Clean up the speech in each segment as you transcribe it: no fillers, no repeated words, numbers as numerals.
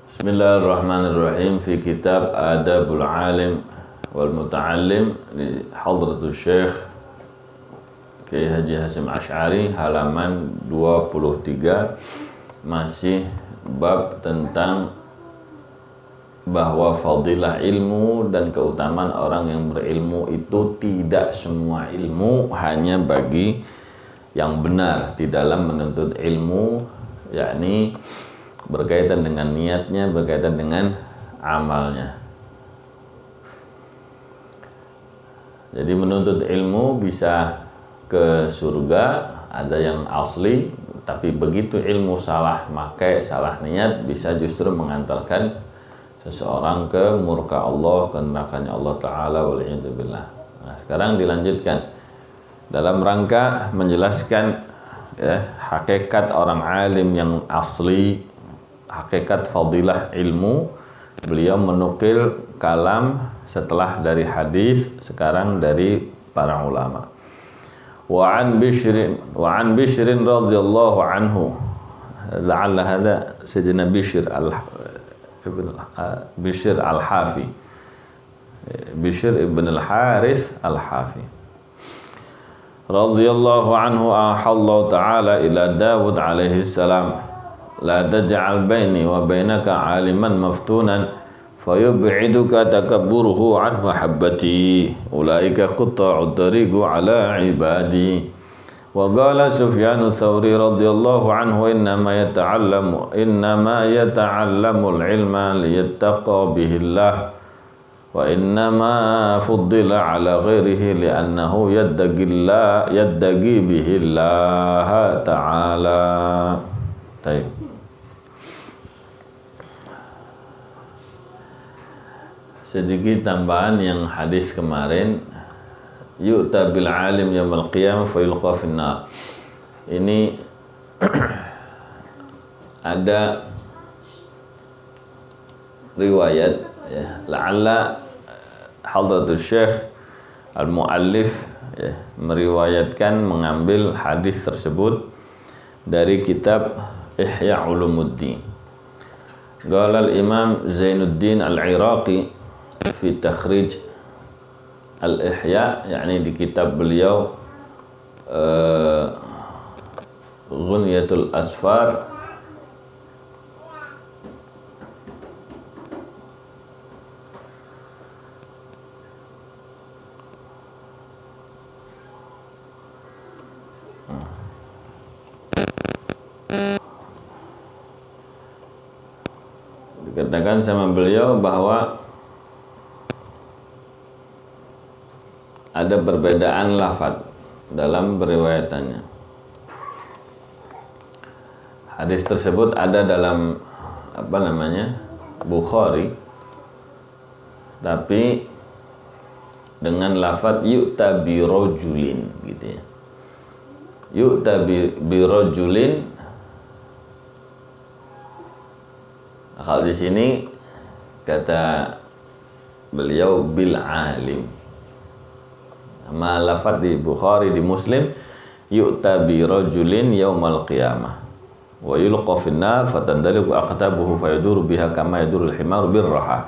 Bismillahirrahmanirrahim. Fi kitab Adabul Alim wal Muta'allim li Hadratul Syekh Kiai Haji Hasyim Asy'ari, halaman 23, masih bab tentang bahwa fadilah ilmu dan keutamaan orang yang berilmu itu tidak semua ilmu hanya bagi yang benar di dalam menuntut ilmu, yakni berkaitan dengan niatnya, berkaitan dengan amalnya. Jadi menuntut ilmu bisa ke surga, ada yang asli, tapi begitu ilmu salah makai, salah niat, bisa justru mengantarkan seseorang ke murka Allah, ke nerakanya Allah Ta'ala, wal'iyadzubillah. Nah, sekarang dilanjutkan dalam rangka menjelaskan hakikat orang alim yang asli, hakikat fadilah ilmu. Beliau menukil kalam setelah dari hadis, sekarang dari para ulama. Wa an Bishrin radhiyallahu anhu, la'alla hadha Sayyidina Bishr al-Hafi, Bishr ibn al-Harith al-Hafi radhiyallahu anhu, ahallahu ta'ala ila Dawud alaihi salam, la taj'al baini wa bainaka aliman maftunan fayub'iduka takabburuhu an mahabbati, ulaika qutta'ud tariqu ala ibadi. Wa qala Sufyan Tsawri radhiyallahu anhu, innama yata'allamul ilma liyattaqa bihillah wa innama fuddila ala ghairihi li'annahu yaddagi bihillah ta'ala. Baik. Sedikit tambahan yang hadis kemarin, yu'ta bil alim yaumil qiyamah fa yulqa finnar. Ini ada riwayat, ya, la'alla Hadratul Syekh al-Muallif meriwayatkan, mengambil hadis tersebut dari kitab Ihya Ulumuddin. Qala al-Imam Zainuddin al-Iraqi fi takhrij al-Ihya, yakni di kitab beliau Ghunyatul Asfar, dikatakan sama beliau bahwa ada perbedaan lafaz dalam periwayatannya. Hadis tersebut ada dalam Bukhari, tapi dengan lafaz yu'ta bi rajulin, gitu ya. Yu'ta bi rajulin. Kalau di sini kata beliau bil alim. Nama lafaz di Bukhari, di Muslim, yu'ta bi rajulin yaumal qiyamah wa yulqa finnar fatandaliqu aqtabuhu fayaduru biha kama yadurul himaru birraha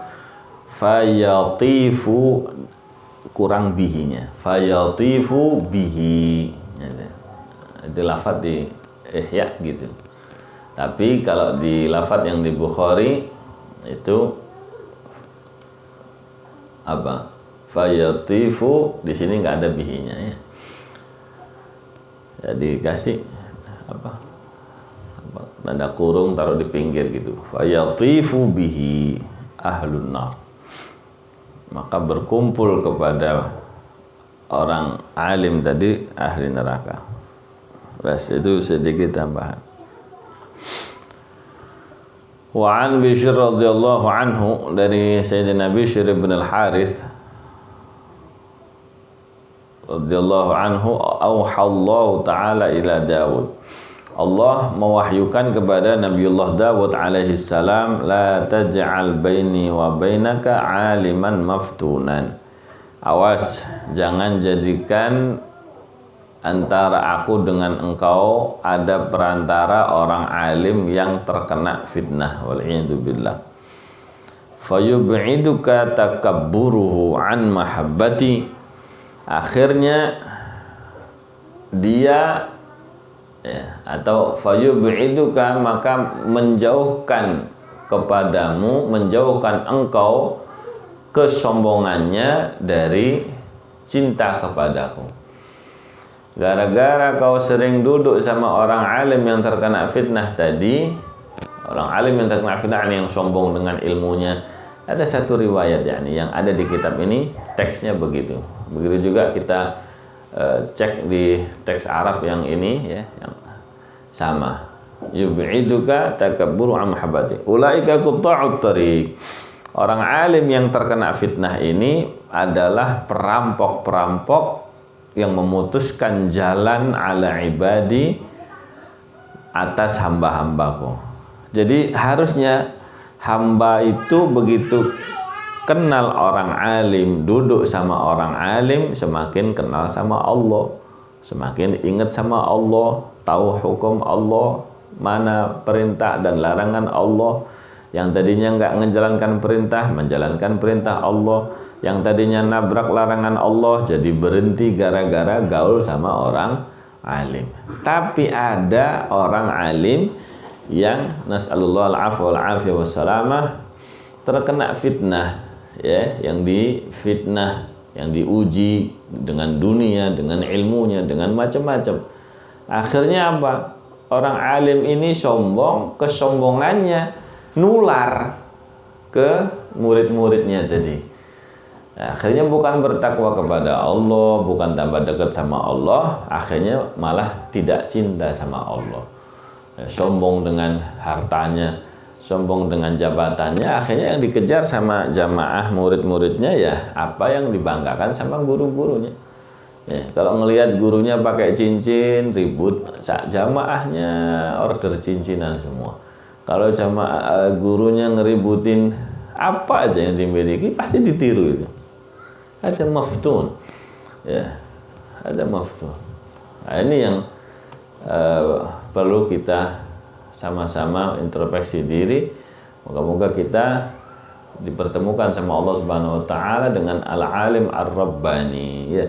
fayatifu, kurang bihinya, fayatifu bihi. Itu lafaz di Ihya gitu. Tapi kalau di lafaz yang di Bukhari itu apa? Fayatifu, di sini nggak ada bihinya, ya. Jadi kasih tanda kurung, taruh di pinggir gitu. Fayatifu bihi ahlun nar, maka berkumpul kepada orang alim tadi ahli neraka. Bas, itu sedikit tambahan. Wa an Bishr radhiyallahu anhu, dari Sayyidina Bishr ibn al-Harith radhiyallahu anhu, auhallahu ta'ala ila Dawud, Allah mewahyukan kepada Nabiullah Dawud alaihi salam, la taj'al baini wa bainaka aliman maftunan, awas jangan jadikan antara aku dengan engkau ada perantara orang alim yang terkena fitnah, wal'iyadzubillah. fayub'iduka takabburuhu an mahabbati. Akhirnya dia atau fayub'iduka, maka menjauhkan kepadamu, menjauhkan engkau kesombongannya dari cinta kepadaku. Gara-gara kau sering duduk sama orang alim yang terkena fitnah tadi, orang alim yang terkena fitnah yang sombong dengan ilmunya. Ada satu riwayat yang ada di kitab ini, teksnya begitu. Begitu juga kita cek di teks Arab yang ini ya, yang sama. Yub'iduka takabburu an mahabbati. Ulaika qutta'ut tariq. Orang alim yang terkena fitnah ini adalah perampok-perampok yang memutuskan jalan ala ibadi, atas hamba-hambaku. Jadi harusnya hamba itu begitu kenal orang alim, duduk sama orang alim, semakin kenal sama Allah, semakin ingat sama Allah, tahu hukum Allah, mana perintah dan larangan Allah. Yang tadinya nggak menjalankan perintah, menjalankan perintah Allah. Yang tadinya nabrak larangan Allah, jadi berhenti gara-gara gaul sama orang alim. Tapi ada orang alim yang nas'alullah al-afwa wal-afiyah wassalamah, terkena fitnah, ya, yang difitnah, yang diuji dengan dunia, dengan ilmunya, dengan macam-macam. Akhirnya apa? Orang alim ini sombong, kesombongannya nular ke murid-muridnya tadi. Akhirnya bukan bertakwa kepada Allah, bukan tambah dekat sama Allah, akhirnya malah tidak cinta sama Allah. Sombong dengan hartanya, sombong dengan jabatannya, akhirnya yang dikejar sama jamaah murid-muridnya ya apa yang dibanggakan sama guru-gurunya. Ya, kalau ngelihat gurunya pakai cincin, ribut, jamaahnya order cincinan semua. Kalau jamaah gurunya ngeributin apa aja yang dimiliki, pasti ditiru itu. Ada maftun, ya, ada maftun. Nah, ini yang perlu kita sama-sama introspeksi diri. Moga-moga kita dipertemukan sama Allah Subhanahu wa taala dengan al-alim ar-rabbani, ya,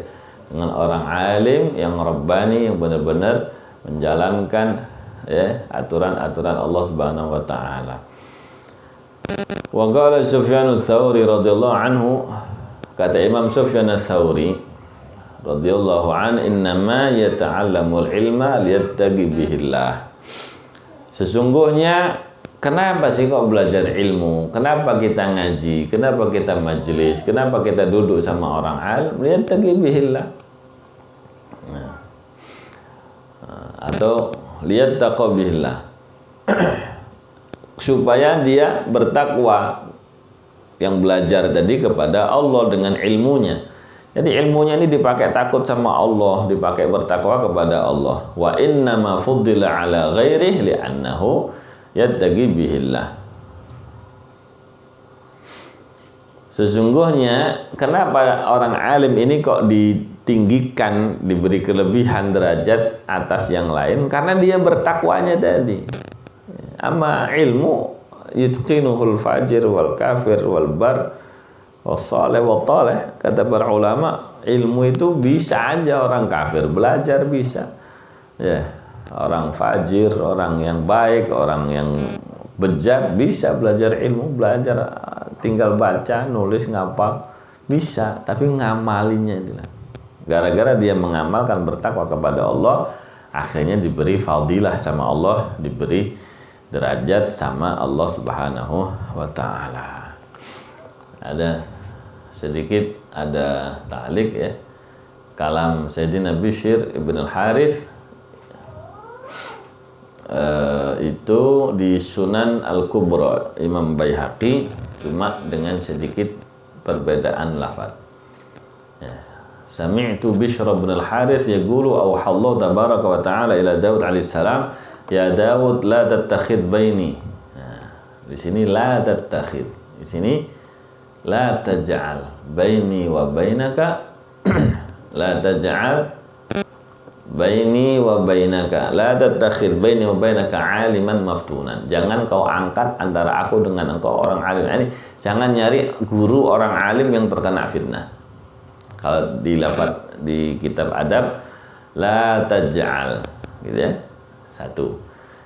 dengan orang alim yang rabbani, yang benar-benar menjalankan ya aturan-aturan Allah Subhanahu wa taala. Wa qala Sufyan ats-Tsauri radhiyallahu anhu, kata Imam Sufyan ats-Tsauri radhiyallahu an, innama yata'allamul ilma liyattaqi bihillah. Sesungguhnya kenapa sih kok belajar ilmu? Kenapa kita ngaji? Kenapa kita majelis? Kenapa kita duduk sama orang alim? Liyattaqi bihillah. Nah. Atau liyattaqa bihillah. Supaya dia bertakwa, yang belajar tadi kepada Allah dengan ilmunya. Jadi ilmunya ini dipakai takut sama Allah, dipakai bertakwa kepada Allah. Wa inna ma fuddila ala ghairihi li'annahu yattaqi bihillah. Sesungguhnya kenapa orang alim ini kok ditinggikan, diberi kelebihan derajat atas yang lain? Karena dia bertakwanya tadi. Ama ilmu yutqinuhul fajir wal kafir wal bar wassaleh wal taleh. Kata para ulama, ilmu itu bisa aja orang kafir belajar, bisa ya, orang fajir, orang yang baik, orang yang bejat bisa belajar ilmu, belajar tinggal baca, nulis, ngapal bisa, tapi ngamalinya itu lah. Gara-gara dia mengamalkan bertakwa kepada Allah, akhirnya diberi fadilah sama Allah, diberi derajat sama Allah Subhanahu wa taala. Ada sedikit ta'liq ya. Kalam Sayyidina Bishr ibn al-Harith itu di Sunan Al-Kubra Imam Baihaqi, cuma dengan sedikit perbedaan lafaz. Ya. Sami'tu Bishr ibn al-Harith yaqulu awhallahu tabaraka wa ta'ala ila Daud alaihi salam, ya Daud la tattakhid baini. Nah, di sini la tattakhid. Di sini la taj'al baini wa bainaka la taj'al baini wa bainaka, la tattakhid baini wa bainaka aliman maftunan. Jangan kau angkat antara aku dengan engkau orang alim. Ini jangan nyari guru orang alim yang terkena fitnah. Kalau di lafaz di kitab adab, la taj'al, gitu ya. Satu.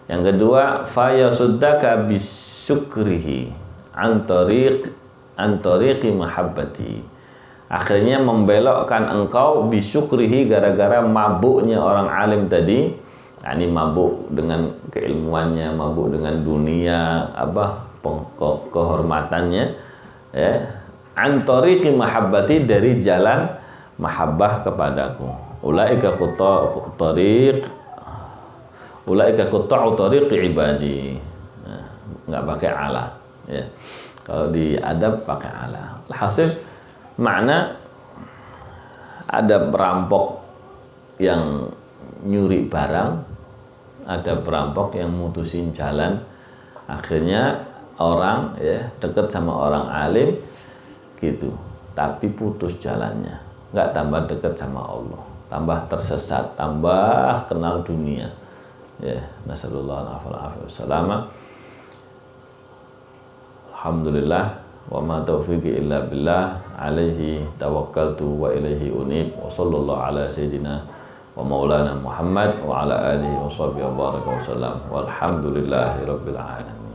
Yang kedua, fa yasuddaka bisukrihi an tariqi mahabbati. Akhirnya membelokkan engkau bisukrihi gara-gara mabuknya orang alim tadi. Ini mabuk dengan keilmuannya, mabuk dengan dunia, kehormatannya, ya. An tariqi mahabbati, dari jalan mahabbah kepadaku. Ulaika qutta'u tariqi ibadi. Nah, enggak pakai ala, ya. Kalau di adab pakai ala. Hasil makna ada perampok yang nyuri barang, ada perampok yang mutusin jalan, akhirnya orang, ya, deket sama orang alim gitu, tapi putus jalannya, nggak tambah deket sama Allah, tambah tersesat, tambah kenal dunia, ya. Nasallallahu alaihi wasallam. Alhamdulillah. Wa ma taufiqi illa billah, alaihi tawakkaltu wa ilaihi unib. Wa sallallahu ala sayyidina wa maulana Muhammad wa ala alihi wa sahbihi wa baraka wa sallam. Walhamdulillahi rabbil alamin.